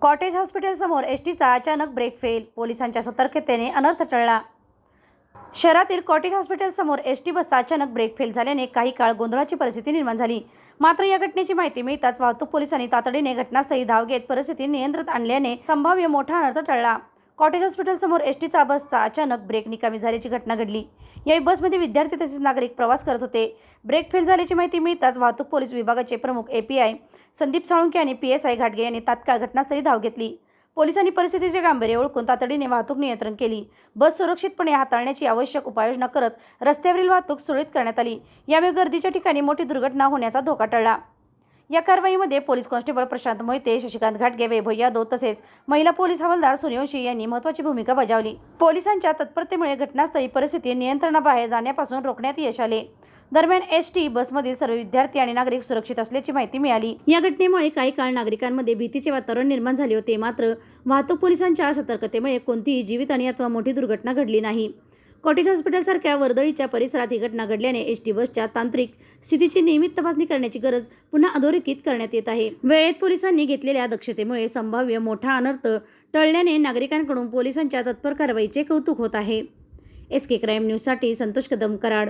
Cottage हॉस्पिटलसमोर एसटीचा अचानक brake fail, पोलिसांच्या सतर्कतेने अनर्थ टळला। शहरातील कॉटेज हॉस्पिटलसमोर एसटी बसचा अचानक ब्रेक फेल झाल्याने काही काळ गोंधळाची परिस्थिती निर्माण झाली। मात्र या घटनेची माहिती मिळताच वाहतूक पोलिसांनी तातडीने घटनास्थळी धाव घेत परिस्थिती नियंत्रणात आणल्याने संभाव्य मोठा अनर्थ टळला। कॉटेज हॉस्पिटलसमोर एसटीचा बसचा अचानक ब्रेक निकामी झाल्याची घटना घडली। यावेळी बसमध्ये विद्यार्थी तसेच नागरिक प्रवास करत होते। ब्रेक फेल झाल्याची माहिती मिळताच वाहतूक पोलीस विभागाचे प्रमुख एपीआय संदीप साळुंखे आणि पीएसआय घाटगे यांनी तात्काळ घटनास्थळी धाव घेतली। पोलिसांनी परिस्थितीचे गांभीर्य ओळखून तातडीने वाहतूक नियंत्रण केली। बस सुरक्षितपणे हाताळण्याची आवश्यक उपाययोजना करत रस्त्यावरील वाहतूक सुरळीत करण्यात आली। यामुळे गर्दीच्या ठिकाणी मोठी दुर्घटना होण्याचा धोका टळला। या कारवाईमध्ये पोलीस कॉन्स्टेबल प्रशांत मोहिते, शशिकांत घाटगे, वैभव यादव तसेच महिला पोलीस हवालदार सूर्यवंशी यांनी महत्त्वाची भूमिका बजावली। पोलिसांच्या तत्परतेमुळे घटनास्थळी परिस्थिती नियंत्रणाबाहेर जाण्यापासून रोखण्यात यश आले। दरम्यान एसटी बसमधील सर्व विद्यार्थी आणि नागरिक सुरक्षित असल्याची माहिती मिळाली। या घटनेमुळे काही काळ नागरिकांमध्ये भीतीचे वातावरण निर्माण झाले होते। मात्र वाहतूक पोलिसांच्या सतर्कतेमुळे कोणतीही जीवितहानी अथवा मोठी दुर्घटना घडली नाही। कॉटेज हॉस्पिटलसारख्या वर्दळीच्या परिसरात ही घटना घडल्याने एसटी बसच्या तांत्रिक स्थितीची नियमित तपासणी करण्याची गरज पुन्हा अधोरेखित करण्यात येत आहे। वेळेत पोलिसांनी घेतलेल्या दक्षतेमुळे संभाव्य मोठा अनर्थ टळल्याने नागरिकांकडून पोलिसांच्या तत्पर कारवाईचे कौतुक होत आहे। एसके क्राईम न्यूजसाठी संतोष कदम, कराड।